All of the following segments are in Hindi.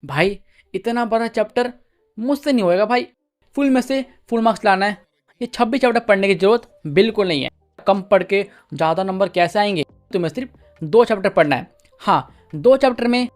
भाई इतना बड़ा चैप्टर मुझसे नहीं होएगा भाई। फुल में से फुल मार्क्स लाना है। ये 26 चैप्टर पढ़ने की जरूरत बिल्कुल नहीं है। कम पढ़ के ज़्यादा नंबर कैसे आएंगे? तुम्हें सिर्फ 2 चैप्टर पढ़ना है। हाँ, 2 चैप्टर में।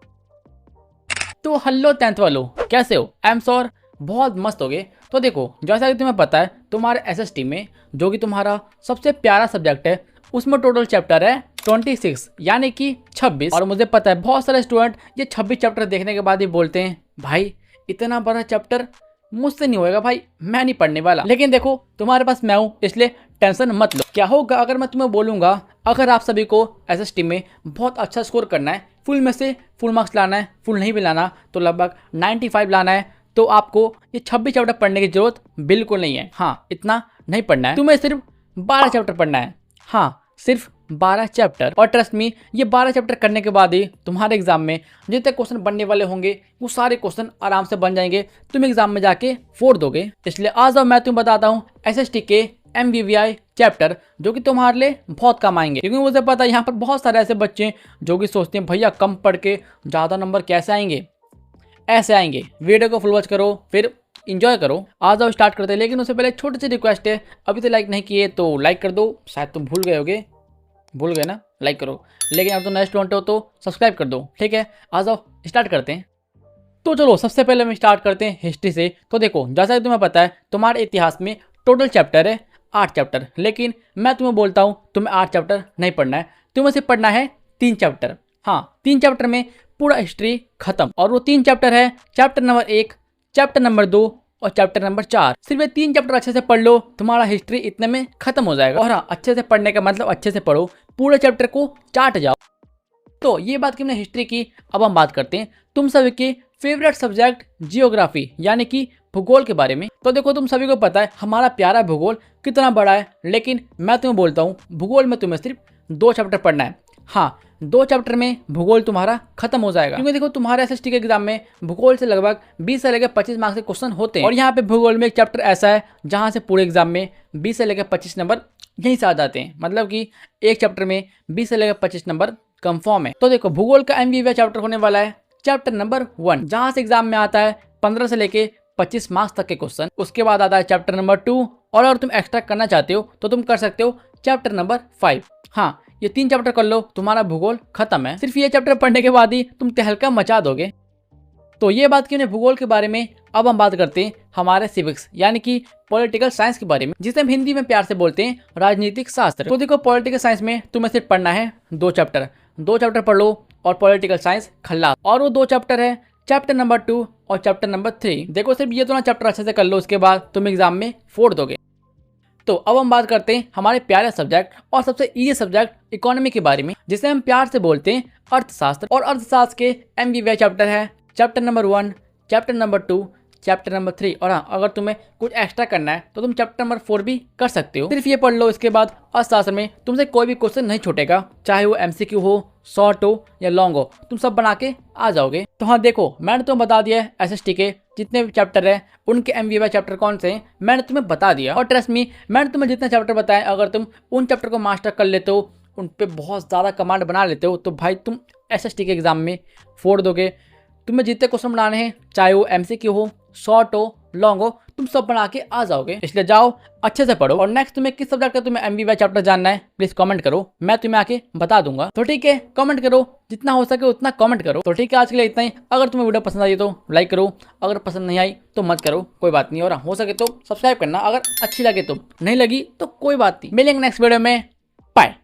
तो हेलो 10th वालों, कैसे हो? आई एम श्योर बहुत मस्त हो गए। तो देखो, जैसा कि तुम्हें पता है, तुम्हारे एसएसटी में जो कि तुम्हारा सबसे प्यारा सब्जेक्ट है, उसमें टोटल चैप्टर है 26 यानी कि 26। और मुझे पता है बहुत सारे स्टूडेंट ये 26 चैप्टर देखने के बाद ही बोलते हैं भाई इतना बड़ा चैप्टर मुझसे नहीं होएगा भाई, मैं नहीं पढ़ने वाला। लेकिन देखो, तुम्हारे पास मैं हूँ, इसलिए टेंशन मत लो। क्या होगा अगर मैं तुम्हें बोलूँगा, अगर आप सभी को एसएसटी में बहुत अच्छा स्कोर करना है, फुल में से फुल मार्क्स लाना है, फुल नहीं भी लाना तो लगभग 95 लाना है, तो आपको ये 26 चैप्टर पढ़ने की जरूरत बिल्कुल नहीं है। हाँ, इतना नहीं पढ़ना है, तुम्हें सिर्फ 12 चैप्टर पढ़ना है। हाँ, सिर्फ 12 चैप्टर। और ट्रस्ट मी, ये 12 चैप्टर करने के बाद ही तुम्हारे एग्जाम में जितने क्वेश्चन बनने वाले होंगे वो सारे क्वेश्चन आराम से बन जाएंगे। तुम एग्जाम में जाके फोड़ दोगे। इसलिए आज अब मैं तुम्हें बताता हूँ एसएसटी के MVVI चैप्टर, जो कि तुम्हारे लिए बहुत काम आएंगे। क्योंकि मुझे पता है यहाँ पर बहुत सारे ऐसे बच्चे हैं जो कि सोचते हैं भैया कम पढ़ के ज़्यादा नंबर कैसे आएंगे। ऐसे आएंगे। वीडियो को फुल वॉच करो, फिर इंजॉय करो। आज आओ स्टार्ट करते हैं। लेकिन उससे पहले छोटी सी रिक्वेस्ट है, अभी तो लाइक नहीं किए तो लाइक कर दो। शायद तुम भूल गए होगे, भूल गए ना? लाइक करो। लेकिन अगर तुम नए स्टूडेंट हो तो सब्सक्राइब कर दो, ठीक है? आ जाओ स्टार्ट करते हैं। तो चलो, सबसे पहले हम स्टार्ट करते हैं हिस्ट्री से। तो देखो, जैसा कि तुम्हें पता है, तुम्हारे इतिहास में टोटल चैप्टर है 8 चैप्टर। लेकिन मैं तुम्हें बोलता हूँ तुम्हें 8 चैप्टर नहीं पढ़ना है, तुम्हें सिर्फ पढ़ना है 3 चैप्टर। हाँ, 3 चैप्टर में पूरा हिस्ट्री खत्म। और वो 3 चैप्टर है चैप्टर नंबर 1, चैप्टर नंबर 2 और चैप्टर नंबर 4। सिर्फ ये 3 चैप्टर अच्छे से पढ़ लो, तुम्हारा हिस्ट्री इतने में खत्म हो जाएगा। और हाँ, अच्छे से पढ़ने का मतलब अच्छे से पढ़ो, पूरे चैप्टर को चाट जाओ। तो ये बात की हमने हिस्ट्री की। अब हम बात करते हैं तुम सभी के फेवरेट सब्जेक्ट जियोग्राफी यानी कि भूगोल के बारे में। तो देखो, तुम सभी को पता है हमारा प्यारा भूगोल कितना बड़ा है। लेकिन मैं तुम्हें बोलता हूँ, भूगोल में तुम्हें सिर्फ 2 चैप्टर पढ़ना है। हाँ, 2 चैप्टर में भूगोल तुम्हारा खत्म हो जाएगा। क्योंकि देखो, तुम्हारे एसएसटी के एग्जाम में भूगोल से लगभग 20 से लेकर 25 मार्क्स के क्वेश्चन होते हैं। और यहाँ पे भूगोल में एक चैप्टर ऐसा है जहाँ से पूरे एग्जाम में 20 से लेकर 25 नंबर यहीं से आ जाते हैं। मतलब कि एक चैप्टर में 20 से लेकर 25 नंबर कंफर्म है। तो देखो, भूगोल का MVVI चैप्टर होने वाला है चैप्टर नंबर 1, जहाँ से एग्जाम में आता है 15 से लेके 25 मार्क्स तक के क्वेश्चन। उसके बाद आता है चैप्टर नंबर 2, और अगर तुम एक्स्ट्रा करना चाहते हो तो तुम कर सकते हो चैप्टर नंबर 5। हाँ, ये 3 चैप्टर कर लो, तुम्हारा भूगोल खत्म है। सिर्फ ये चैप्टर पढ़ने के बाद ही तुम तहलका मचा दोगे। तो ये बात की भूगोल के बारे में। अब हम बात करते हैं हमारे सिविक्स यानी कि पॉलिटिकल साइंस के बारे में, जिसे हम हिंदी में प्यार से बोलते हैं राजनीतिक शास्त्र। तो देखो, पॉलिटिकल साइंस में तुम्हें सिर्फ पढ़ना है 2 चैप्टर। 2 चैप्टर पढ़ लो और पॉलिटिकल साइंस खल्लास। और वो 2 चैप्टर है चैप्टर नंबर 2 और चैप्टर नंबर 3। देखो, सिर्फ ये दोनों चैप्टर अच्छे से कर लो, उसके बाद तुम एग्जाम में फोड़ दोगे। तो अब हम बात करते हैं हमारे प्यारे सब्जेक्ट और सबसे इजी सब्जेक्ट इकोनॉमी के बारे में, जिसे हम प्यार से बोलते हैं अर्थशास्त्र। और अर्थशास्त्र के MVVI चैप्टर है chapter number 1, chapter number 2, chapter number 3। और हाँ, अगर तुम्हें कुछ एक्स्ट्रा करना है तो तुम चैप्टर नंबर 4 भी कर सकते हो। सिर्फ ये पढ़ लो, इसके बाद अर्थशास्त्र में तुमसे कोई भी क्वेश्चन नहीं छूटेगा, चाहे वो MCQ हो, शॉर्ट हो या लॉन्ग हो, तुम सब बना के आ जाओगे। तो हाँ देखो, मैंने तुम्हें बता दिया है एसएसटी के जितने भी चैप्टर हैं उनके MVVI चैप्टर कौन से हैं, मैंने तुम्हें बता दिया। और ट्रस्ट मी, मैंने तुम्हें जितने चैप्टर बताए, अगर तुम उन चैप्टर को मास्टर कर लेते हो, उन पे बहुत ज़्यादा कमांड बना लेते हो, तो भाई तुम एसएसटी के एग्जाम में फोड़ दोगे। तुम्हें जितने क्वेश्चन बनाने हैं, चाहे वो MCQ हो, शॉर्ट हो, लॉन्ग हो, तुम सब बना के आ जाओगे। इसलिए जाओ अच्छे से पढ़ो। और नेक्स्ट तुम्हें किस सब्जेक्ट का तुम्हें MVVI चैप्टर जानना है, प्लीज कमेंट करो, मैं तुम्हें आके बता दूंगा। तो ठीक है, कमेंट करो, जितना हो सके उतना कमेंट करो। तो ठीक है, आज के लिए इतना ही। अगर तुम्हें वीडियो पसंद आई तो लाइक करो, अगर पसंद नहीं आई तो मत करो, कोई बात नहीं। और हो सके तो सब्सक्राइब करना, अगर अच्छी लगे तो। नहीं लगी तो कोई बात नहीं, मिलेंगे नेक्स्ट वीडियो में। बाय।